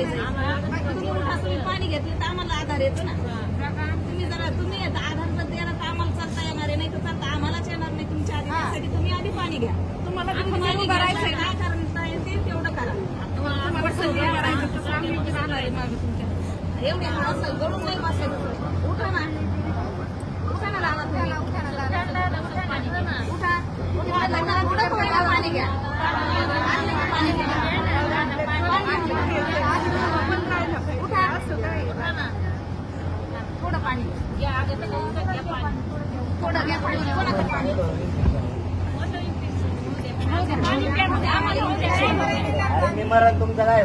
करायचं. तुम्ही उठा, तुम्ही पाणी घेतलं तर आम्हाला आधार येतो ना. तुम्ही आधार द्यायला तर आम्हाला चालता येणार आहे, नाही तर चालता आम्हालाच येणार नाही तुमच्या आधी. त्यासाठी तुम्ही आधी पाणी घ्या. तुम्हाला पाणी भरायचं काय करता येते तेवढं करा. एवढे असं गळून नाही बसायचं. उठा ना, उठा ना लावा तुम्ही. उठा, उठा, पाणी घ्या. पाणी घ्या. थोडं पाणी घ्या. थोडं घ्या पाणी. कोणाचं पाणी? तुमचं काय